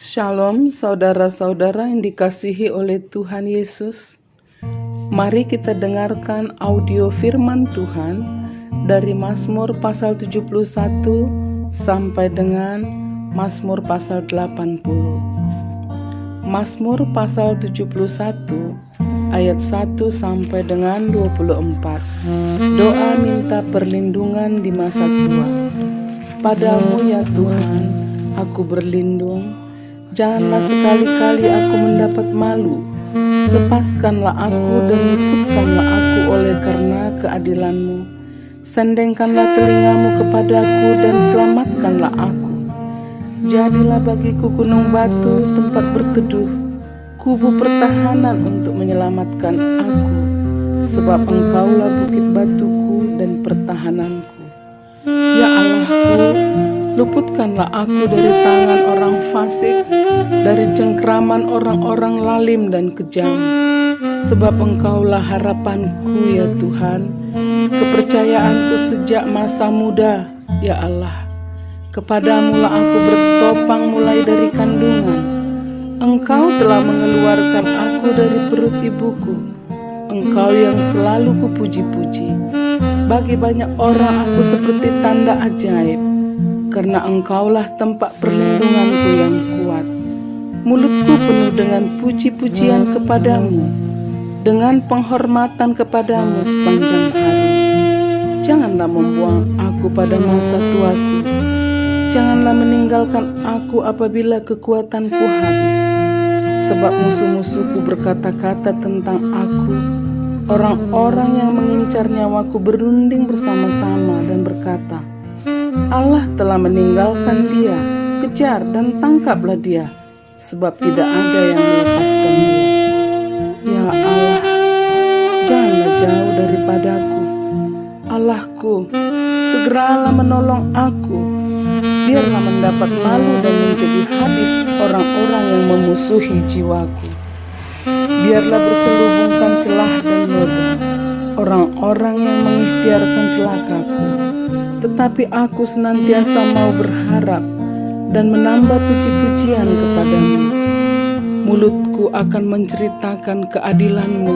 Shalom saudara-saudara yang dikasihi oleh Tuhan Yesus. Mari kita dengarkan audio firman Tuhan dari Mazmur pasal 71 sampai dengan Mazmur pasal 80. Mazmur pasal 71 ayat 1 sampai dengan 24. Doa minta perlindungan di masa tua. Padamu ya Tuhan, aku berlindung. Janganlah sekali-kali aku mendapat malu. Lepaskanlah aku dan luputkanlah aku oleh karena keadilan-Mu. Sendengkanlah telingamu kepadaku dan selamatkanlah aku. Jadilah bagiku gunung batu tempat berteduh, kubu pertahanan untuk menyelamatkan aku. Sebab Engkaulah bukit batuku dan pertahananku. Ya Allahku, luputkanlah aku dari tangan orang fasik, dari cengkraman orang-orang lalim dan kejam. Sebab Engkaulah harapanku ya Tuhan, kepercayaanku sejak masa muda, ya Allah. Kepadamu-lah aku bertopang mulai dari kandungan. Engkau telah mengeluarkan aku dari perut ibuku. Engkau yang selalu kupuji-puji. Bagi banyak orang aku seperti tanda ajaib, karena Engkaulah tempat perlindunganku yang kuat. Mulutku penuh dengan puji-pujian kepadamu, dengan penghormatan kepadamu sepanjang hari. Janganlah membuang aku pada masa tuaku. Janganlah meninggalkan aku apabila kekuatanku habis. Sebab musuh-musuhku berkata-kata tentang aku. Orang-orang yang mengincar nyawaku berunding bersama-sama dan berkata, Allah telah meninggalkan dia, kejar dan tangkaplah dia, sebab tidak ada yang melepaskan dia. Ya Allah, janganlah jauh daripadaku. Allahku, segeralah menolong aku. Biarlah mendapat malu dan menjadi habis orang-orang yang memusuhi jiwaku. Biarlah berselubungkan celah dan noda orang-orang yang mengikhtiarkan celakaku. Tetapi aku senantiasa mau berharap dan menambah puji-pujian kepadamu. Mulutku akan menceritakan keadilan-Mu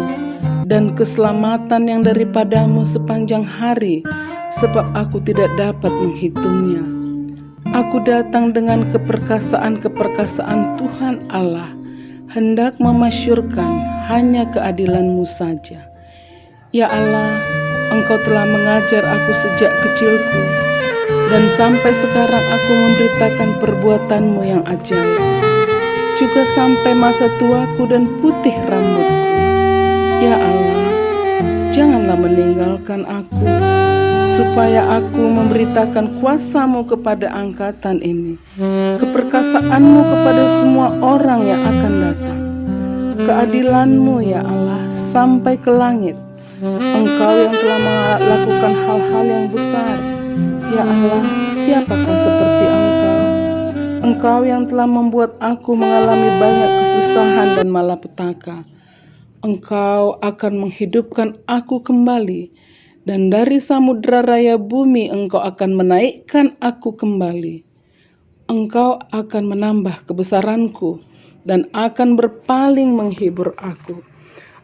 dan keselamatan yang daripadamu sepanjang hari, sebab aku tidak dapat menghitungnya. Aku datang dengan keperkasaan-keperkasaan Tuhan Allah, hendak memasyurkan hanya keadilan-Mu saja. Ya Allah, Engkau telah mengajar aku sejak kecilku, dan sampai sekarang aku memberitakan perbuatan-Mu yang ajaib, juga sampai masa tuaku dan putih rambutku. Ya Allah, janganlah meninggalkan aku, supaya aku memberitakan kuasa-Mu kepada angkatan ini, keperkasaan-Mu kepada semua orang yang akan datang. Keadilan-Mu ya Allah sampai ke langit. Engkau yang telah melakukan hal-hal yang besar. Ya Allah, siapakah seperti Engkau? Engkau yang telah membuat aku mengalami banyak kesusahan dan malapetaka. Engkau akan menghidupkan aku kembali, dan dari samudera raya bumi Engkau akan menaikkan aku kembali. Engkau akan menambah kebesaranku dan akan berpaling menghibur aku.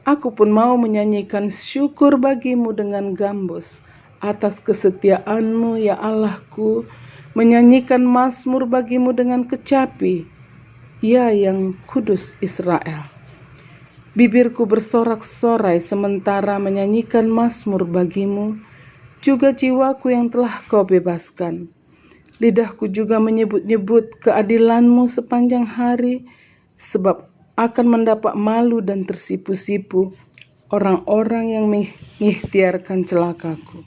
Aku pun mau menyanyikan syukur bagi-Mu dengan gambus atas kesetiaan-Mu ya Allahku, menyanyikan mazmur bagi-Mu dengan kecapi, ya yang kudus Israel. Bibirku bersorak-sorai sementara menyanyikan mazmur bagi-Mu, juga jiwaku yang telah Kau bebaskan. Lidahku juga menyebut-nyebut keadilan-Mu sepanjang hari, sebab akan mendapat malu dan tersipu-sipu orang-orang yang mengikhtiarkan celakaku.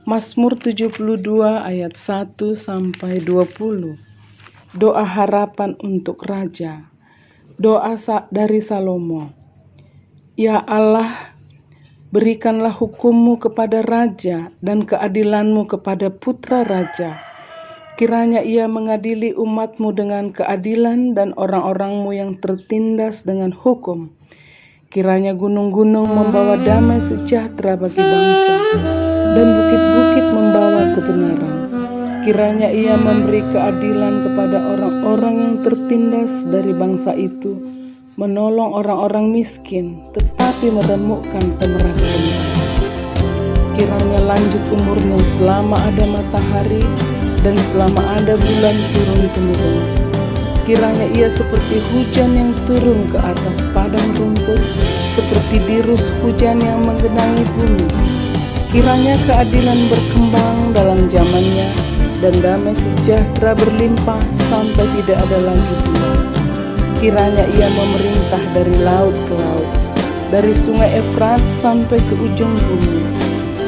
Mazmur 72 ayat 1 sampai 20. Doa harapan untuk raja. Doa dari Salomo. Ya Allah, berikanlah hukum-Mu kepada raja dan keadilan-Mu kepada putra raja. Kiranya ia mengadili umat-Mu dengan keadilan dan orang-orang-Mu yang tertindas dengan hukum. Kiranya gunung-gunung membawa damai sejahtera bagi bangsa, dan bukit-bukit membawa kebenaran. Kiranya Ia memberi keadilan kepada orang-orang yang tertindas dari bangsa itu, menolong orang-orang miskin, tetapi meremukkan pemerhatian. Kiranya lanjut umurnya selama ada matahari dan selama ada bulan turun-temurun. Kiranya Ia seperti hujan yang turun ke atas padang rumput, seperti dirus hujan yang menggenangi bumi. Kiranya keadilan berkembang dalam zamannya, dan damai sejahtera berlimpah sampai tidak ada lagi dunia. Kiranya Ia memerintah dari laut ke laut, dari sungai Efrat sampai ke ujung bumi.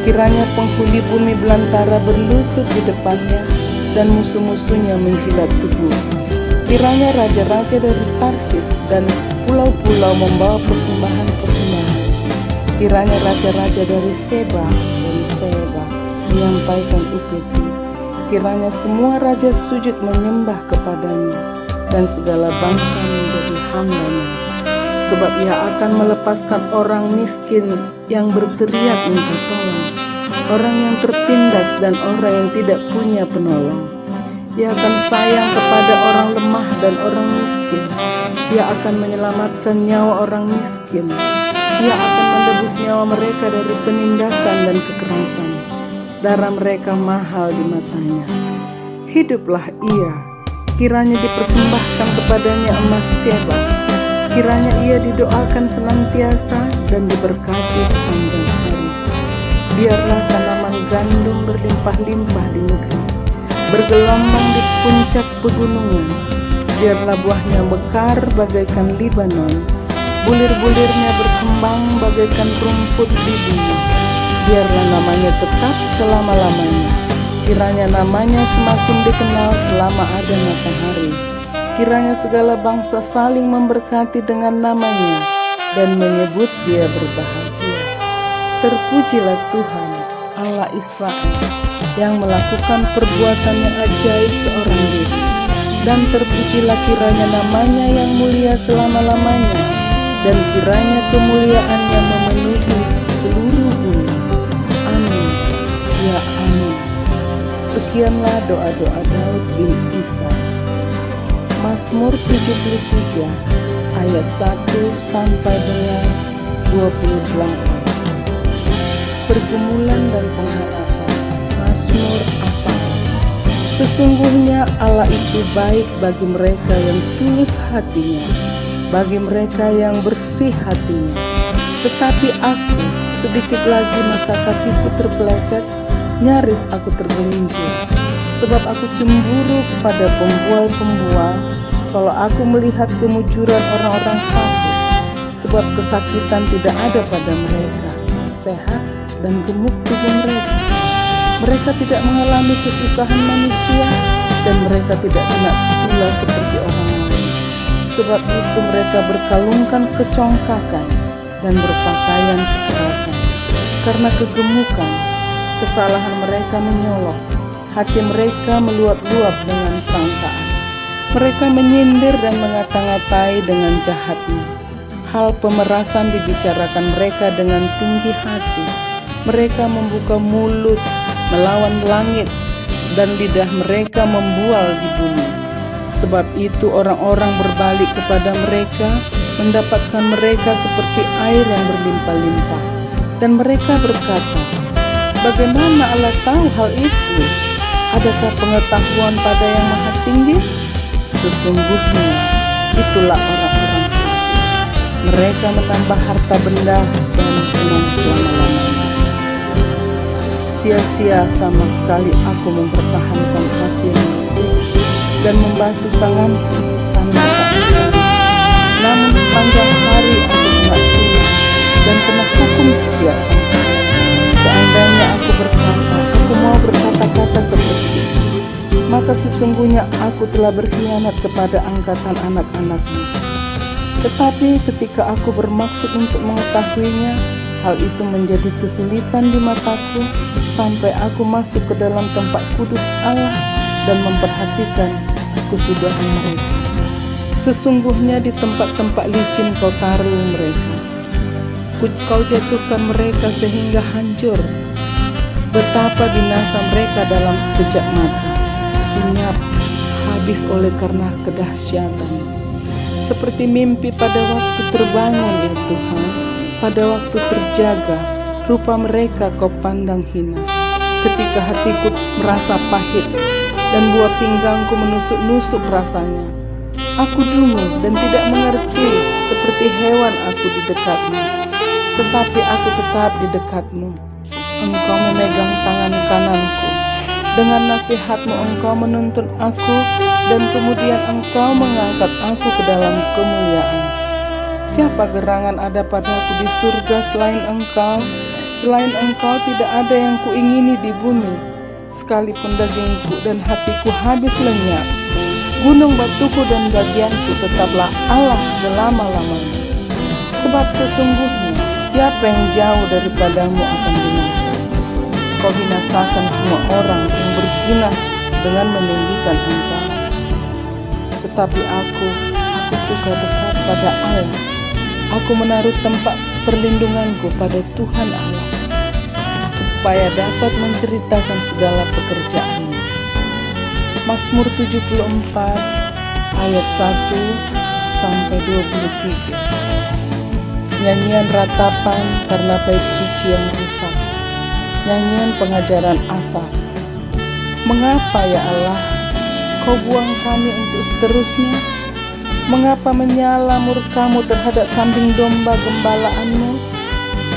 Kiranya penghuni bumi belantara berlutut di depannya, dan musuh-musuhnya menjilat tubuh. Kiranya raja-raja dari Tarsis dan pulau-pulau membawa persembahan-persembahan. Kiranya raja-raja dari Seba menyampaikan upeti. Kiranya semua raja sujud menyembah kepadanya, dan segala bangsa menjadi hamba-Nya. Sebab Ia akan melepaskan orang miskin yang berteriak minta tolong, orang yang tertindas dan orang yang tidak punya penolong. Ia akan sayang kepada orang lemah dan orang miskin. Ia akan menyelamatkan nyawa orang miskin. Ia akan menebus nyawa mereka dari penindasan dan kekerasan. Darah mereka mahal di matanya. Hiduplah Ia. Kiranya dipersembahkan kepadanya emas Seba. Kiranya Ia didoakan senantiasa dan diberkati sepanjang hari. Biarlah tanaman gandum berlimpah-limpah di negeri, bergelombang di puncak pegunungan. Biarlah buahnya mekar bagaikan Libanon, bulir-bulirnya berkembang bagaikan rumput di bumi. Biarlah namanya tetap selama-lamanya. Kiranya namanya semakin dikenal selama ada matahari. Kiranya segala bangsa saling memberkati dengan namanya dan menyebut Dia berbahagia. Terpujilah Tuhan, Allah Israel, yang melakukan perbuatan yang ajaib seorang diri. Dan terpujilah kiranya namanya yang mulia selama-lamanya, dan kiranya kemuliaannya memenuhi seluruh bumi. Amin. Ya amin. Sekianlah doa-doa Daud bin Isa. Mazmur 73 ayat 1 sampai dengan 28. Pergumulan dan pengharapan. Mazmur Asaf. Sesungguhnya Allah itu baik bagi mereka yang tulus hatinya, bagi mereka yang bersih hatinya. Tetapi aku, sedikit lagi maka kakiku terpeleset, nyaris aku tergelincir. Sebab aku cemburu kepada pembual-pembual, kalau aku melihat kemujuran orang-orang fasik. Sebab kesakitan tidak ada pada mereka, sehat dan gemuk tubuh mereka. Mereka tidak mengalami kesusahan manusia, dan mereka tidak kena pula seperti orang lain. Sebab itu mereka berkalungkan kecongkakan dan berpakaian kekerasan. Karena kegemukan, kesalahan mereka menyolok, hati mereka meluap-luap dengan sangkaan. Mereka menyindir dan mengata-ngatai dengan jahatnya. Hal pemerasan dibicarakan mereka dengan tinggi hati. Mereka membuka mulut melawan langit, dan lidah mereka membual di bumi. Sebab itu orang-orang berbalik kepada mereka, mendapatkan mereka seperti air yang berlimpah-limpah. Dan mereka berkata, bagaimana Allah tahu hal itu? Adakah pengetahuan pada yang maha tinggi? Sesungguhnya itulah orang-orang fasik. Mereka menambah harta benda dan senang selama-lamanya. Sia-sia sama sekali aku mempertahankan hati yang bersih dan membasuh tanganku tanpa tak mencari. Namun sepanjang hari aku kena tulah dan kena hukum setiap hari. Seandainya aku berkata, aku mau berkata-kata seperti itu, maka sesungguhnya aku telah berkhianat kepada angkatan anak-anakmu. Tetapi ketika aku bermaksud untuk mengetahuinya, hal itu menjadi kesulitan di mataku, sampai aku masuk ke dalam tempat kudus Allah dan memperhatikan kesudahan mereka. Sesungguhnya di tempat-tempat licin kau taruh mereka. Kau jatuhkan mereka sehingga hancur. Betapa binasa mereka dalam sekejap mata. senyap, habis oleh karena kedahsyatan. Seperti mimpi pada waktu terbangun ya Tuhan, pada waktu terjaga, rupa mereka Kau pandang hina. Ketika hatiku merasa pahit dan buah pinggangku menusuk-nusuk rasanya, aku dungu dan tidak mengerti, seperti hewan aku di dekatmu. Tetapi aku tetap di dekatmu. Engkau memegang tangan kananku. Dengan nasihatmu Engkau menuntun aku, dan kemudian Engkau mengangkat aku ke dalam kemuliaan. Siapa gerangan ada padaku di surga selain Engkau? Selain Engkau tidak ada yang kuingini di bumi. Sekalipun dagingku dan hatiku habis lenyap, gunung batuku dan bagianku tetaplah Allah selama-lamanya. Sebab sesungguhnya siapa yang jauh daripadamu akan binasa. Kau binasakan semua orang yang berzina dengan meninggikan Engkau. Tetapi aku suka dekat pada Allah. Aku menaruh tempat perlindunganku pada Tuhan Allah, supaya dapat menceritakan segala pekerjaannya. Mazmur 74 ayat 1 sampai 23. Nyanyian ratapan karena bait suci yang rusak. Nyanyian pengajaran Asaf. Mengapa ya Allah, Kau buang kami untuk seterusnya? Mengapa menyala murkamu terhadap kambing domba gembalaanmu?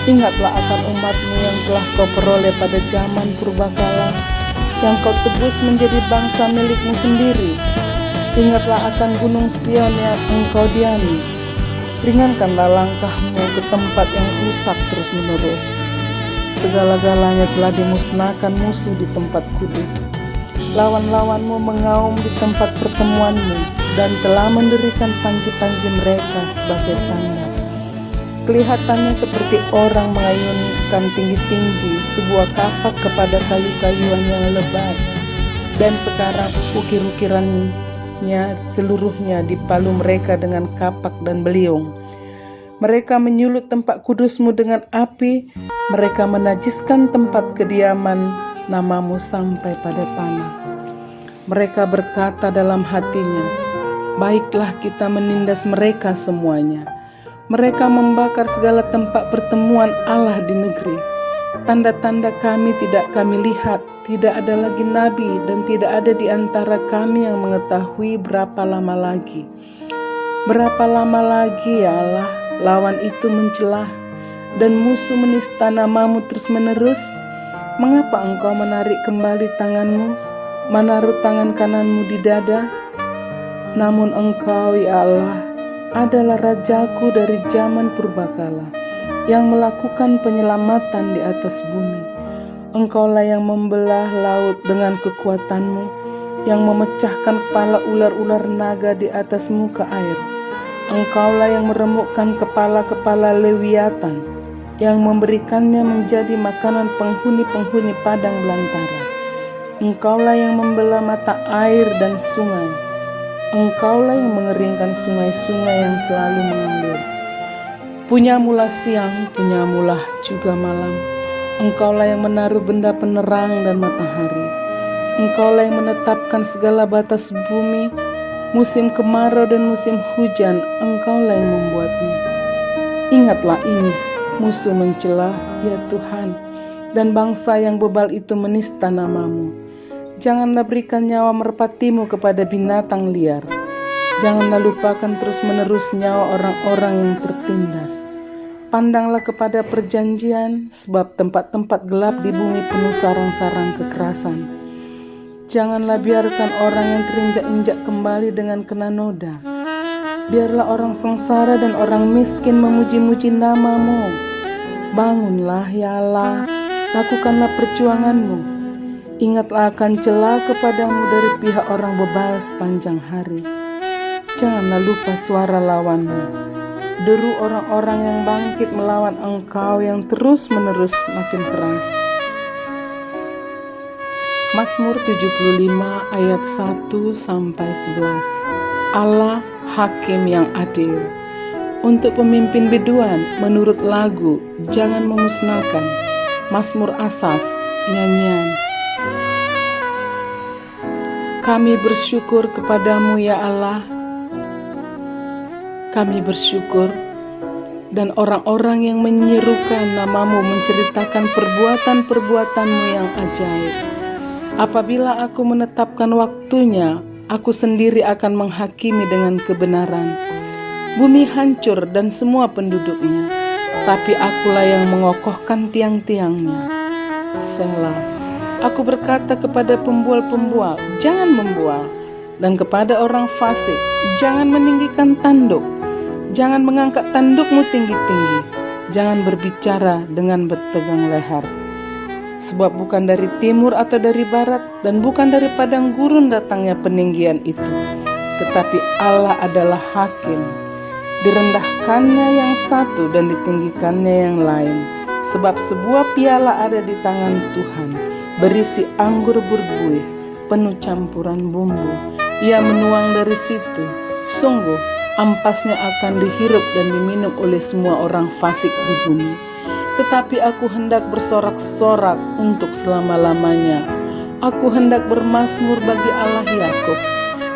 Ingatlah akan umatmu yang telah Kau peroleh pada zaman purbakala, yang Kau tebus menjadi bangsa milikmu sendiri. Ingatlah akan gunung Sion yang Engkau diami. Ringankanlah langkahmu ke tempat yang rusak terus-menerus. Segala-galanya telah dimusnahkan musuh di tempat kudus. Lawan-lawanmu mengaum di tempat pertemuanmu, dan telah mendirikan panji-panji mereka sebagai tanda. Kelihatannya seperti orang mengayunkan tinggi-tinggi sebuah kapak kepada kayu-kayuan yang lebat, dan sekarang ukir-ukirannya seluruhnya dipalu mereka dengan kapak dan beliung. Mereka menyulut tempat kudusmu dengan api, mereka menajiskan tempat kediaman namamu sampai pada tanah. Mereka berkata dalam hatinya, baiklah kita menindas mereka semuanya. Mereka membakar segala tempat pertemuan Allah di negeri. Tanda-tanda kami tidak kami lihat, tidak ada lagi nabi dan tidak ada di antara kami yang mengetahui berapa lama lagi. Berapa lama lagi ya Allah, lawan itu mencelah dan musuh menista namamu terus-menerus? Mengapa Engkau menarik kembali tanganmu, menaruh tangan kananmu di dada? Namun Engkau ya Allah adalah Rajaku dari zaman purbakala, yang melakukan penyelamatan di atas bumi. Engkaulah yang membelah laut dengan kekuatanmu, yang memecahkan kepala ular-ular naga di atas muka air. Engkaulah yang meremukkan kepala-kepala lewiatan, yang memberikannya menjadi makanan penghuni-penghuni padang belantara. Engkaulah yang membelah mata air dan sungai. Engkaulah yang mengeringkan sungai-sungai yang selalu mengalir. Punyamulah siang, punyamulah juga malam. Engkaulah yang menaruh benda penerang dan matahari. Engkaulah yang menetapkan segala batas bumi. Musim kemarau dan musim hujan, Engkaulah yang membuatnya. Ingatlah ini, musuh mencela, ya Tuhan, dan bangsa yang bebal itu menista namamu. Janganlah berikan nyawa merpatimu kepada binatang liar. Janganlah lupakan terus-menerus nyawa orang-orang yang tertindas. Pandanglah kepada perjanjian, sebab tempat-tempat gelap di bumi penuh sarang-sarang kekerasan. Janganlah biarkan orang yang terinjak-injak kembali dengan kena noda. Biarlah orang sengsara dan orang miskin memuji-muji namamu. Bangunlah ya Allah, lakukanlah perjuanganmu. Ingatlah akan celah kepadamu dari pihak orang bebal sepanjang hari. Janganlah lupa suara lawanmu, deru orang-orang yang bangkit melawan Engkau yang terus-menerus makin keras. Mazmur 75 ayat 1 sampai 11. Allah hakim yang adil. Untuk pemimpin biduan menurut lagu, jangan memusnahkan. Mazmur Asaf, nyanyian. Kami bersyukur kepadamu ya Allah. Kami bersyukur, dan orang-orang yang menyerukan namamu menceritakan perbuatan-perbuatanmu yang ajaib. Apabila aku menetapkan waktunya, aku sendiri akan menghakimi dengan kebenaran. Bumi hancur dan semua penduduknya, tapi akulah yang mengokohkan tiang-tiangnya. Selah. Aku berkata kepada pembual-pembual, jangan membual, dan kepada orang fasik, jangan meninggikan tanduk. Jangan mengangkat tandukmu tinggi-tinggi. Jangan berbicara dengan bertegang leher. Sebab bukan dari timur atau dari barat, dan bukan dari padang gurun datangnya peninggian itu. Tetapi Allah adalah hakim. Direndahkannya yang satu dan ditinggikannya yang lain. Sebab sebuah piala ada di tangan Tuhan, berisi anggur berbuih, penuh campuran bumbu. Ia menuang dari situ. Sungguh, ampasnya akan dihirup dan diminum oleh semua orang fasik di bumi. Tetapi aku hendak bersorak-sorak untuk selama-lamanya. Aku hendak bermazmur bagi Allah Yakub.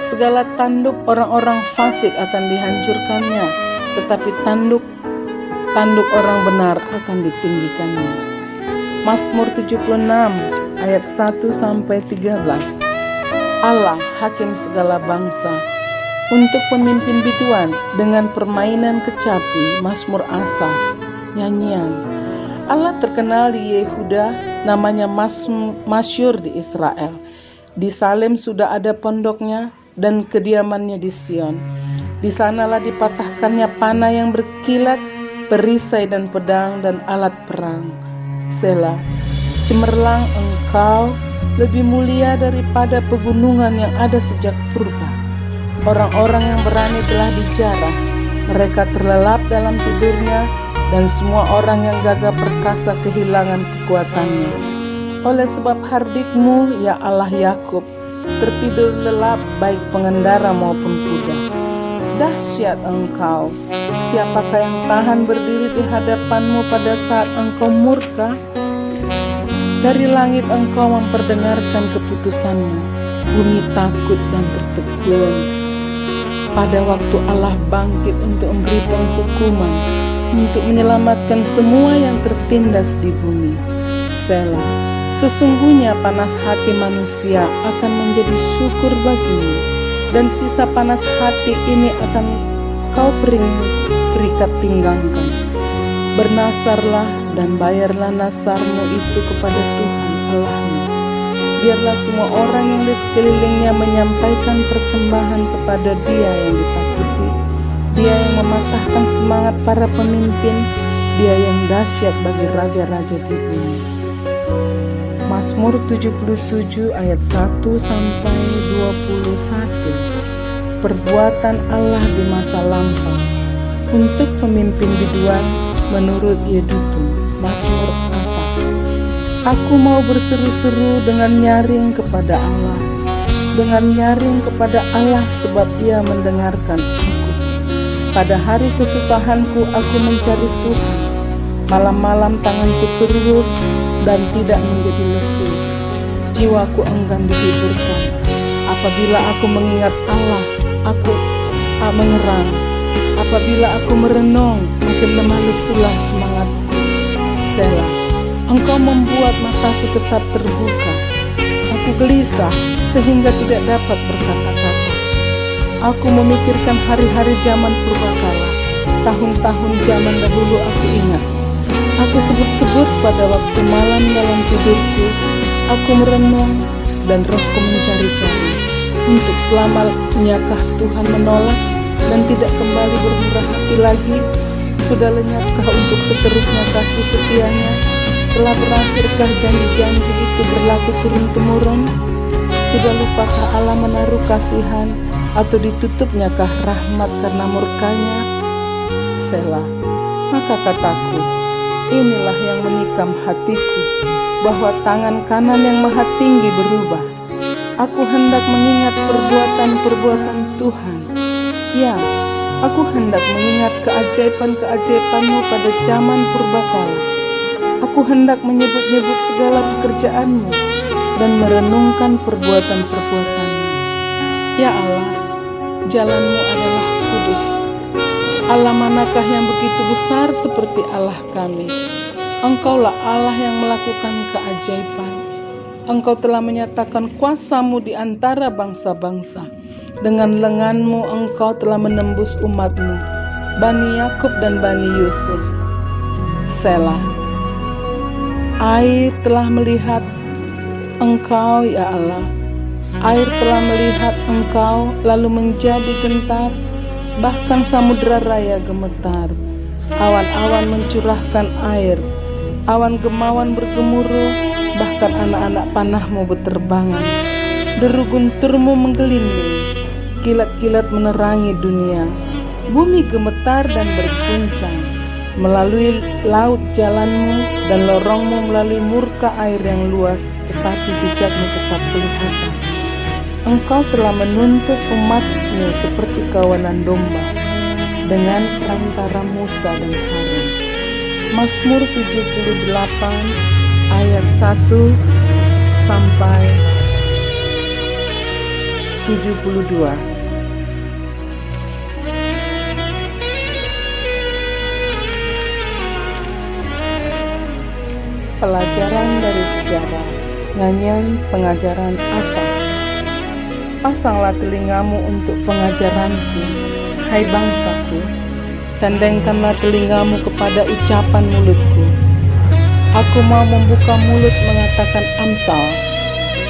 Segala tanduk orang-orang fasik akan dihancurkannya, tetapi tanduk orang benar akan ditinggikannya. Mazmur 76 ayat 1-13. Allah hakim segala bangsa. Untuk pemimpin biduan dengan permainan kecapi, Mazmur Asaf, nyanyian. Allah terkenal di Yehuda, namanya masyhur di Israel. Di Salem sudah ada pondoknya dan kediamannya di Sion. Di sanalah dipatahkannya panah yang berkilat, perisai dan pedang dan alat perang. Selah. Cemerlang engkau lebih mulia daripada pegunungan yang ada sejak purba. Orang-orang yang berani telah dijarah, mereka terlelap dalam tidurnya, dan semua orang yang gagah perkasa kehilangan kekuatannya. Oleh sebab hardikmu, ya Allah Yakub, tertidur lelap baik pengendara maupun kuda. Dahsyat engkau, siapakah yang tahan berdiri di hadapanmu pada saat engkau murka? Dari langit engkau memperdengarkan keputusanmu, bumi takut dan tertegun. Pada waktu Allah bangkit untuk memberi penghukuman, untuk menyelamatkan semua yang tertindas di bumi. Selah. Sesungguhnya panas hati manusia akan menjadi syukur bagimu, dan sisa panas hati ini akan kau perikat pinggangkan. Bernasarlah dan bayarlah nasarmu itu kepada Tuhan Allahmu. Biarlah semua orang yang di sekelilingnya menyampaikan persembahan kepada Dia yang ditakuti, Dia yang mematahkan semangat para pemimpin, Dia yang dahsyat bagi raja-raja di bumi. Mazmur 77 ayat 1-21. Perbuatan Allah di masa lampau. Untuk pemimpin biduan menurut Yedutun. Mazmur Asaf. Aku mau berseru-seru dengan nyaring kepada Allah, dengan nyaring kepada Allah sebab Ia mendengarkan aku. Pada hari kesusahanku aku mencari Tuhan. Malam-malam tanganku teruh dan tidak menjadi lesu. Jiwaku enggan dihiburkan. Apabila aku mengingat Allah, aku mengerang. Apabila aku merenung, makin lemah lesulah semangatku. Selah. Engkau membuat mataku tetap terbuka. Aku gelisah sehingga tidak dapat berkata-kata. Aku memikirkan hari-hari zaman purbakala. Tahun-tahun zaman dahulu aku ingat. Aku sebut-sebut pada waktu malam dalam tidurku. Aku merenung dan rohku mencari-cari. Untuk selamanyakah Tuhan menolak dan tidak kembali bermurah hati lagi? Sudah lenyapkah untuk seterusnya kasih setianya? Telah berakhirkah janji-janji itu berlaku turun-temurun? Sudah lupakah Allah menaruh kasihan, atau ditutupnyakah rahmat karena murkanya? Selah. Maka kataku, inilah yang menikam hatiku, bahwa tangan kanan yang maha tinggi berubah. Aku hendak mengingat perbuatan-perbuatan Tuhan. Ya, aku hendak mengingat keajaiban-keajaibanmu pada zaman purbakala. Aku hendak menyebut-nyebut segala pekerjaanmu dan merenungkan perbuatan-perbuatanmu. Ya Allah, jalan-Mu adalah kudus. Allah manakah yang begitu besar seperti Allah kami? Engkaulah Allah yang melakukan keajaiban. Engkau telah menyatakan kuasa-Mu di antara bangsa-bangsa. Dengan lengan-Mu Engkau telah menembus umat-Mu, Bani Yakub dan Bani Yusuf. Selah. Air telah melihat Engkau, ya Allah. Air telah melihat Engkau lalu menjadi gentar, bahkan samudera raya gemetar. Awan-awan mencurahkan air, awan gemawan bergemuruh, bahkan anak-anak panah-Mu berterbangan. Deru guntur-Mu menggelinding, kilat-kilat menerangi dunia. Bumi gemetar dan berguncang. Melalui laut jalan-Mu dan lorong-Mu melalui murka air yang luas, tetapi jejak-Mu tetap kelihatan. Engkau telah menuntut umat-Mu seperti kawanan domba dengan antara Musa dan Harun. Mazmur 78 ayat 1 sampai 72. Pelajaran dari sejarah. Nyanyian pengajaran Asaf. Pasanglah telingamu untuk pengajaranku, hai bangsaku. Sandengkanlah telingamu kepada ucapan mulutku. Aku mau membuka mulut mengatakan amsal.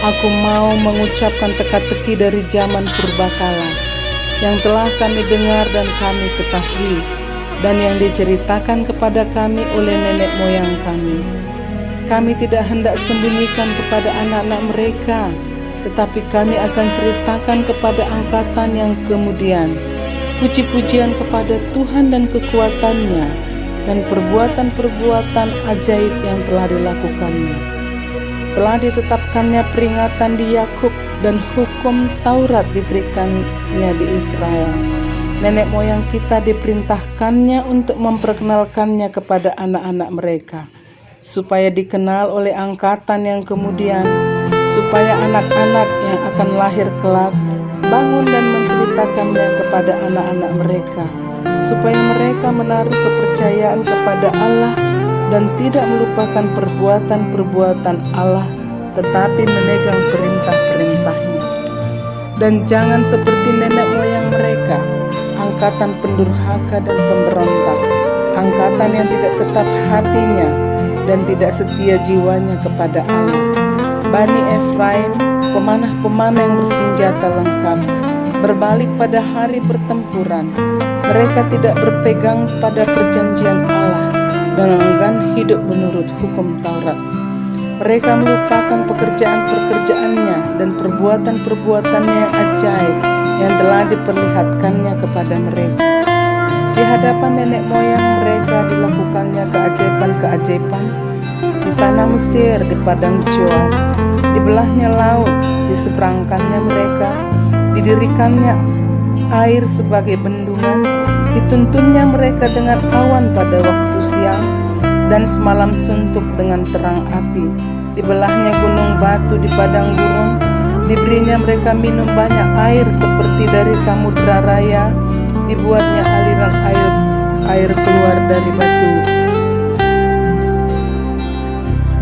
Aku mau mengucapkan teka-teki dari zaman purbakala, yang telah kami dengar dan kami ketahui, dan yang diceritakan kepada kami oleh nenek moyang kami. Kami tidak hendak sembunyikan kepada anak-anak mereka, tetapi kami akan ceritakan kepada angkatan yang kemudian puji-pujian kepada Tuhan dan kekuatan-Nya dan perbuatan-perbuatan ajaib yang telah dilakukannya. Telah ditetapkannya peringatan di Yakub dan hukum Taurat diberikannya di Israel. Nenek moyang kita diperintahkannya untuk memperkenalkannya kepada anak-anak mereka, supaya dikenal oleh angkatan yang kemudian, supaya anak-anak yang akan lahir kelak bangun dan menceritakannya kepada anak-anak mereka, supaya mereka menaruh kepercayaan kepada Allah dan tidak melupakan perbuatan-perbuatan Allah, tetapi memegang perintah-perintahnya. Dan jangan seperti nenek moyang mereka, angkatan pendurhaka dan pemberontak, angkatan yang tidak tetap hatinya dan tidak setia jiwanya kepada Allah. Bani Efraim, pemanah-pemanah yang bersenjata lengkap, berbalik pada hari pertempuran. Mereka tidak berpegang pada perjanjian Allah dan enggan hidup menurut hukum Taurat. Mereka melupakan pekerjaan-pekerjaannya dan perbuatan-perbuatannya yang ajaib yang telah diperlihatkannya kepada mereka. Di hadapan nenek moyang mereka dilakukannya keajaiban-keajaiban. Di tanah Mesir, di padang Joab, di belahnya laut, diseberangkannya mereka, didirikannya air sebagai bendungan, dituntunnya mereka dengan awan pada waktu siang, dan semalam suntuk dengan terang api. Dibelahnya gunung batu di padang gurun, diberinya mereka minum banyak air seperti dari samudera raya, dibuatnya aliran air keluar dari batu,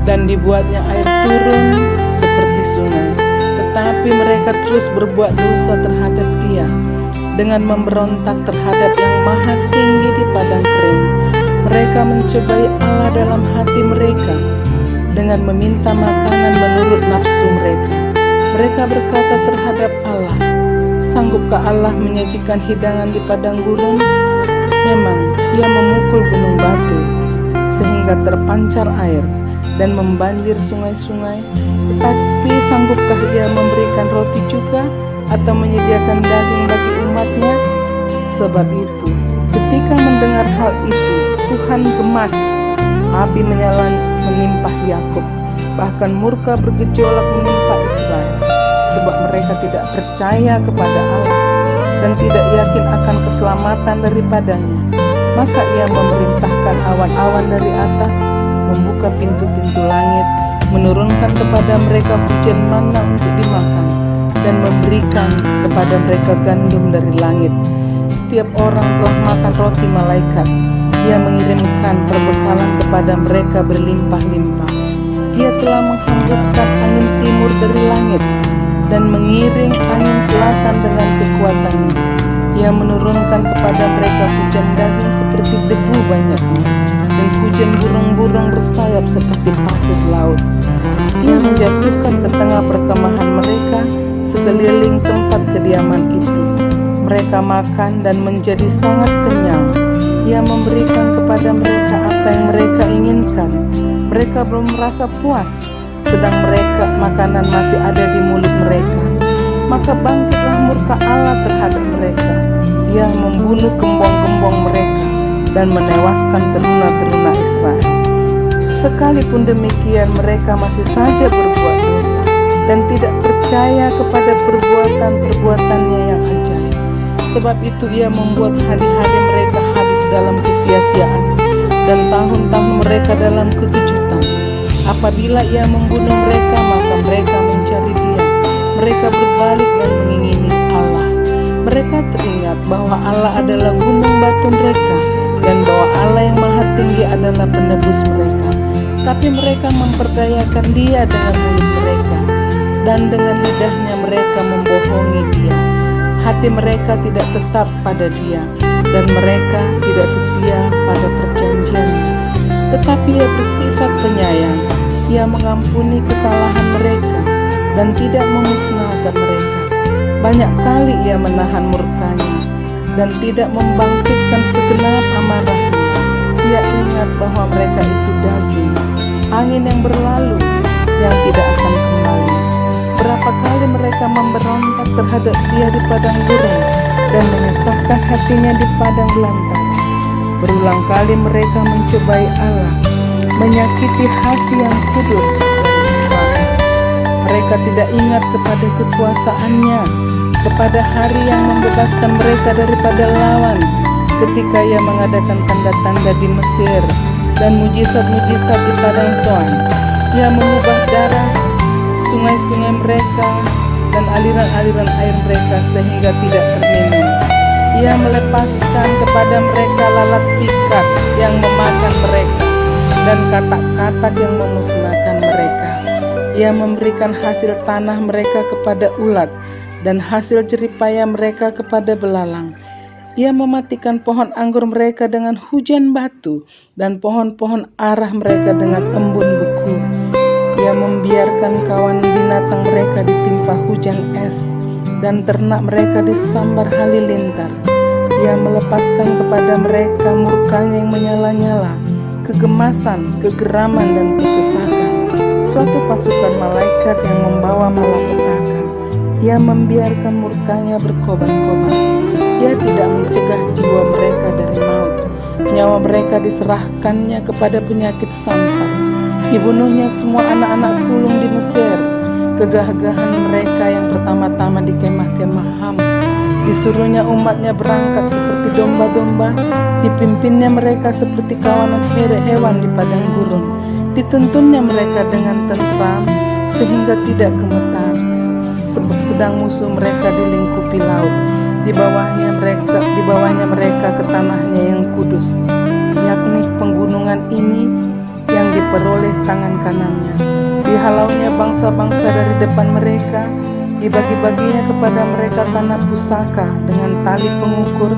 dan dibuatnya air turun seperti sungai. Tetapi mereka terus berbuat dosa terhadap Dia dengan memberontak terhadap Yang Maha Tinggi di padang kering. Mereka mencobai Allah dalam hati mereka dengan meminta makanan menurut nafsu mereka. Mereka berkata terhadap Allah, sanggupkah Allah menyajikan hidangan di padang gurun? Memang Dia memukul gunung batu sehingga terpancar air dan membanjir sungai-sungai. Tetapi sanggupkah Ia memberikan roti juga atau menyediakan daging bagi umatnya? Sebab itu, ketika mendengar hal itu, Tuhan gemas, api menyala menimpa Yakub, bahkan murka bergejolak menimpa Israel, sebab mereka tidak percaya kepada Allah dan tidak yakin akan keselamatan daripadanya. Maka Ia memerintahkan awan-awan dari atas, membuka pintu-pintu langit, menurunkan kepada mereka hujan mana untuk dimakan, dan memberikan kepada mereka gandum dari langit. Setiap orang telah makan roti malaikat. Dia mengirimkan perbekalan kepada mereka berlimpah-limpah. Dia telah menghembuskan angin timur dari langit dan mengiring angin selatan dengan kekuatannya. Dia menurunkan kepada mereka hujan daging seperti debu banyaknya, dan hujan burung-burung bersayap seperti pasir laut. Dia menjatuhkan ke tengah perkemahan mereka sekeliling tempat kediaman itu. Mereka makan dan menjadi sangat kenyang. Dia memberikan kepada mereka apa yang mereka inginkan. Mereka belum merasa puas, sedang makanan masih ada di mulut mereka. Maka bangkitlah murka Allah terhadap mereka. Dia membunuh gembong-gembong mereka dan menewaskan teruna-teruna Israel. Sekalipun demikian, mereka masih saja berbuat dosa dan tidak percaya kepada perbuatan-perbuatannya yang ajaib. Sebab itu Ia membuat hari-hari mereka habis dalam kesia-siaan dan tahun-tahun mereka dalam kekejutan. Apabila Ia membunuh mereka, maka mereka mencari Dia. Mereka berbalik dan mengingini Allah. Mereka teringat bahwa Allah adalah gunung batu mereka dan bahwa Allah yang maha tinggi adalah penebus mereka. Tapi mereka memperdayakan Dia dengan mulut mereka, dan dengan lidahnya mereka membohongi Dia. Hati mereka tidak tetap pada Dia, dan mereka tidak setia pada perjanjiannya. Tetapi Ia bersifat penyayang. Ia mengampuni kesalahan mereka dan tidak memusnahkan mereka. Banyak kali Ia menahan murkanya dan tidak membangkitkan segenap amarahnya. Ia ingat bahwa mereka itu daging, angin yang berlalu yang tidak akan kembali. Berapa kali mereka memberontak terhadap Dia di padang gurun dan menyusahkan hatinya di padang belantara. Berulang kali mereka mencobai Allah, menyakiti hati yang kudus dari Israel. Mereka tidak ingat kepada kekuasaan-Nya, kepada hari yang membebaskan mereka daripada lawan, ketika Ia mengadakan tanda-tanda di Mesir dan mujizat-mujizat di padang Zoan. Ia mengubah darah sungai-sungai mereka dan aliran-aliran air mereka sehingga tidak terminum. Ia melepaskan kepada mereka lalat ikat yang memakan mereka dan katak-katak yang memusnahkan mereka. Ia memberikan hasil tanah mereka kepada ulat dan hasil jeripaya mereka kepada belalang. Ia mematikan pohon anggur mereka dengan hujan batu dan pohon-pohon arah mereka dengan embun beku. Ia membiarkan kawan binatang mereka ditimpa hujan es dan ternak mereka disambar halilintar. Ia melepaskan kepada mereka murkanya yang menyala-nyala, kegemasan, kegeraman, dan kesesakan. Suatu pasukan malaikat yang membawa malapetaka. Ia membiarkan murkanya berkobar-kobar. Ia tidak mencegah jiwa mereka dari maut. Nyawa mereka diserahkannya kepada penyakit sampar. Dibunuhnya semua anak-anak sulung di Mesir. Kegagahan mereka yang pertama-tama di kemah-kemah Ham. Disuruhnya umatnya berangkat seperti domba-domba. Dipimpinnya mereka seperti kawanan hewan di padang gurun. Dituntunnya mereka dengan tentram sehingga tidak gemetar. Sedang musuh mereka dilingkupi laut. Dibawanya mereka ke tanahnya yang kudus, yakni penggunungan ini yang diperoleh tangan kanannya. Dihalaunya bangsa-bangsa dari depan mereka, dibagi-baginya kepada mereka tanah pusaka dengan tali pengukur,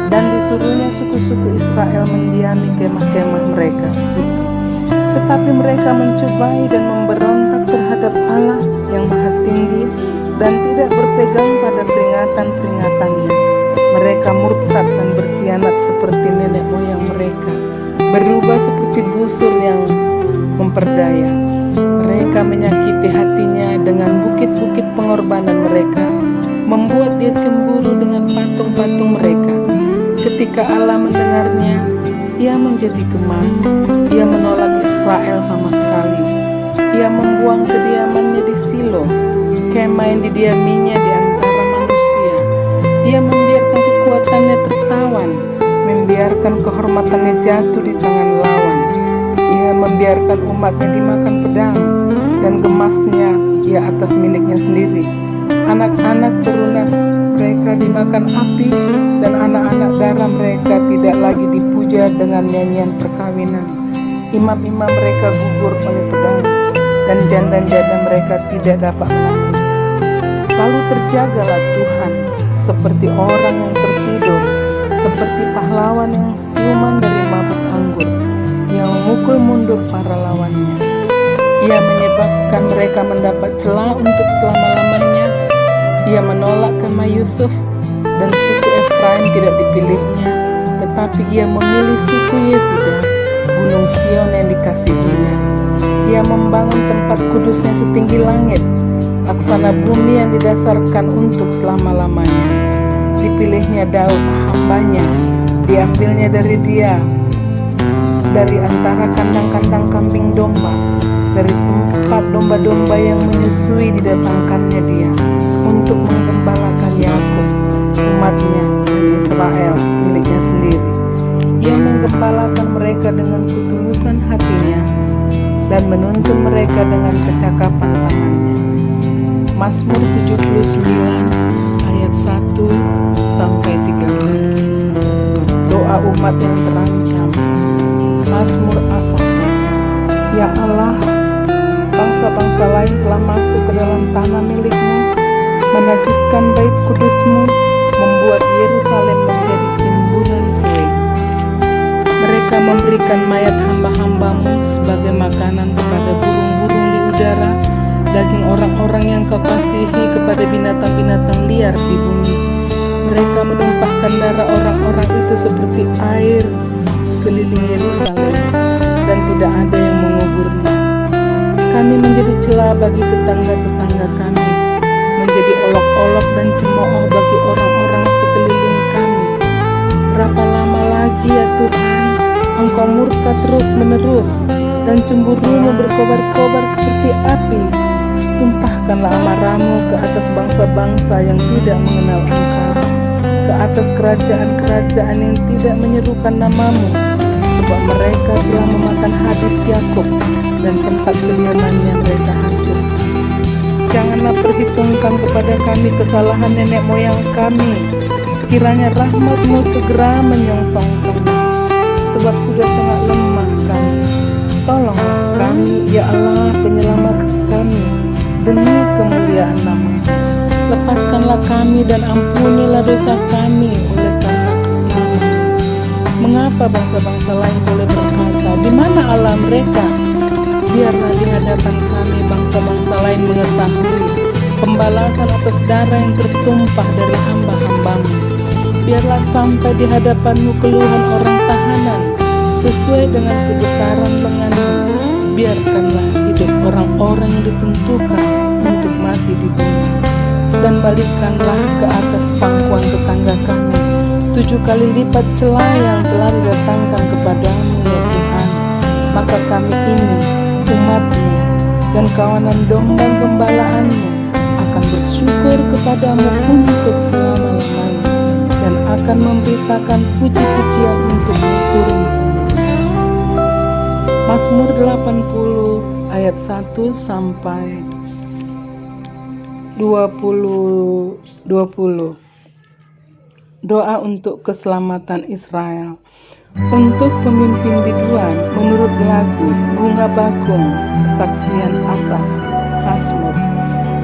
dan disuruhnya suku-suku Israel mendiami kemah-kemah mereka itu. Tetapi mereka mencobai dan memberontak terhadap Allah yang maha tinggi dan tidak berpegang pada peringatan-peringatannya. Mereka murtad dan berkhianat seperti nenek moyang mereka, berubah seperti busur yang memperdaya. Mereka menyakiti hatinya dengan bukit-bukit pengorbanan mereka, membuat Dia cemburu dengan patung-patung mereka. Ketika Allah mendengarnya, Ia menjadi gemas. Ia menolak Israel sama sekali. Ia membuang kediamannya di Silo, kemah yang didiaminya di antara manusia. Ia membiarkan kekuatannya tertawan, membiarkan kehormatannya jatuh di tangan lawan. Ia membiarkan umatnya dimakan pedang, dan gemasnya Ia atas miliknya sendiri. anak-anak teruna mereka dimakan api, dan anak-anak darah mereka tidak lagi dipuja dengan nyanyian perkawinan. Imam-imam mereka gugur oleh pedang, dan janda-janda mereka tidak dapat menangis. Lalu terjagalah Tuhan seperti orang yang tertidur, seperti pahlawan yang siuman dari mabuk anggur, yang memukul mundur para lawannya. Ia menyebabkan mereka mendapat celah untuk selama-lamanya. Ia menolak kemah Yusuf, dan suku Efraim tidak dipilihnya, tetapi ia memilih suku Yehuda, gunung Sion yang dikasihinya. Ia membangun tempat kudusnya setinggi langit, laksana bumi yang didasarkan untuk selama-lamanya. Dipilihnya Daud hambanya, diambilnya dari dia, dari antara kandang-kandang kambing domba, dari tempat domba-domba yang menyusui didatangkannya dia, untuk menggembalakan Yakub, umatnya, dan Israel, miliknya sendiri. Ia menggembalakan mereka dengan ketulusan hatinya, dan menuntun mereka dengan kecakapan tangannya. Mazmur 79 ayat 1 sampai 13. Doa umat yang terancam. Mazmur Asaf. Ya Allah, bangsa-bangsa lain telah masuk ke dalam tanah milikmu, menajiskan bait kudusmu, membuat Yerusalem menjadi timbunan kering. Mereka memberikan mayat hamba-hambamu sebagai makanan kepada burung-burung di udara, daging orang-orang yang kau kasihi kepada binatang-binatang liar di bumi. Mereka menumpahkan darah orang-orang itu seperti air sekeliling Yerusalem, dan tidak ada yang menguburnya. Kami menjadi celah bagi tetangga-tetangga kami, menjadi olok-olok dan cemooh bagi orang-orang sekeliling kami. Berapa lama lagi ya Tuhan, Engkau murka terus-menerus, dan cemburumu berkobar-kobar seperti api. Tumpahkanlah amarahmu ke atas bangsa-bangsa yang tidak mengenal Engkau, ke atas kerajaan-kerajaan yang tidak menyerukan namamu, sebab mereka telah memakan habis Yakub, dan tempat kediamannya mereka hancurkan. Janganlah perhitungkan kepada kami kesalahan nenek moyang kami, kiranya rahmat-Mu segera menyongsong kami, sebab sudah sangat lemah kami. Tolonglah kami, ya Allah, penyelamat kami, demi kemuliaan nama. Lepaskanlah kami dan ampunilah dosa kami oleh karena nama. Mengapa bangsa-bangsa lain boleh berkata, di mana Allah mereka? Biarlah di hadapan kami bangsa-bangsa lain mengetahui pembalasan atas darah yang tertumpah dari hamba-hambamu. Biarlah sampai di hadapan-Mu keluhan orang tahanan sesuai dengan kebesaran lengan-Mu. Biarkanlah hidup orang-orang yang ditentukan untuk mati di bumi, dan balikkanlah ke atas pangkuan tetangga kami 7 kali lipat celah yang telah didatangkan kepadamu ya Tuhan. Maka kami ini, umat-Mu dan kawanan domba gembalaanmu, akan bersyukur kepadamu untuk selama-lamanya, dan akan memberitakan puji-pujian untuk-Mu turun-temurun. Mazmur 80 ayat 1 sampai 20. Doa untuk keselamatan Israel. Untuk pemimpin biduan menurut lagu Bunga Bakung, kesaksian Asaf. Mazmur.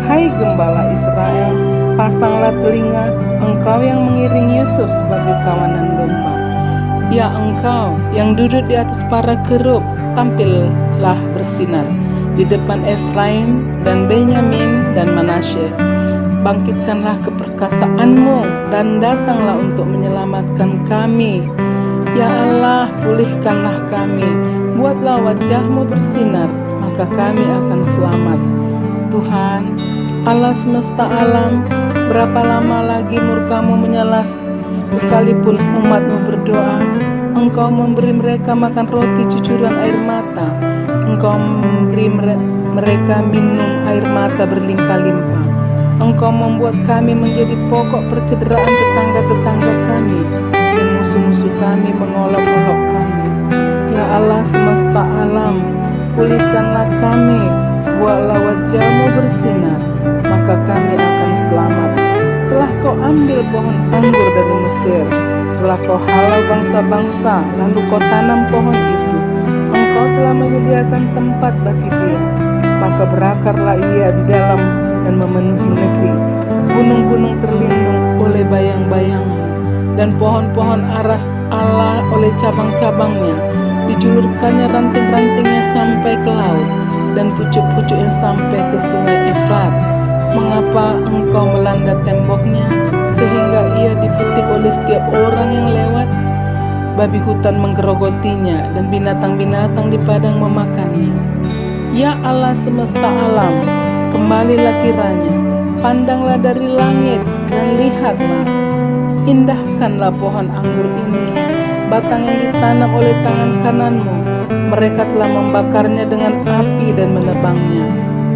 Hai gembala Israel, pasanglah telinga, engkau yang mengiring Yusuf sebagai kawanan domba. Ya engkau yang duduk di atas para kerub, tampillah bersinar di depan Efraim dan Benyamin dan Manasye. Bangkitkanlah keperkasaanmu dan datanglah untuk menyelamatkan kami. Ya Allah, pulihkanlah kami, buatlah wajah-Mu bersinar, maka kami akan selamat. Tuhan, Allah semesta alam, berapa lama lagi murka-Mu menyala sekalipun umat-Mu berdoa? Engkau memberi mereka makan roti cucuran air mata. Engkau memberi mereka minum air mata berlimpah-limpah. Engkau membuat kami menjadi pokok percederaan tetangga-tetangga kami, dan musuh-musuh kami mengolok-olok kami. Ya Allah semesta alam, pulihkanlah kami, buatlah wajah-Mu bersinar, maka kami akan selamat. Engkau ambil pohon anggur dari Mesir, telah kau halau bangsa-bangsa, lalu kau tanam pohon itu. Engkau telah menyediakan tempat bagi dia, maka berakarlah ia di dalam dan memenuhi negeri. Gunung-gunung terlindung oleh bayang-bayangmu, dan pohon-pohon aras Allah oleh cabang-cabangnya. Dijulurkannya ranting-rantingnya sampai ke laut, dan pucuk-pucuknya sampai ke sungai Efrat. Mengapa engkau melanda temboknya, sehingga ia dipetik oleh setiap orang yang lewat? Babi hutan menggerogotinya, dan binatang-binatang di padang memakannya. Ya Allah semesta alam, kembalilah kiranya, pandanglah dari langit dan lihatlah. Indahkanlah pohon anggur ini, batang yang ditanam oleh tangan kananmu. Mereka telah membakarnya dengan api dan menebangnya.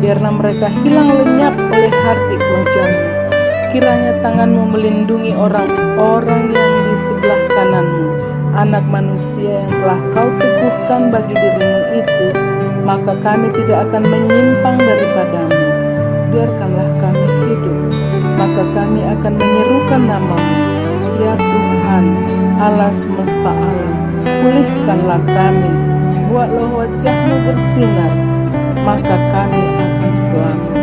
Biarlah mereka hilang lenyap oleh hardik wajahmu. Kiranya tanganmu melindungi orang-orang yang di sebelah kananmu. Anak manusia yang telah kau teguhkan bagi dirimu itu, maka kami tidak akan menyimpang daripadamu. Biarkanlah kami hidup, maka kami akan menyerukan namamu. Ya Tuhan, Allah semesta alam, pulihkanlah kami, buatlah wajahmu bersinar, maka kami akan selamat.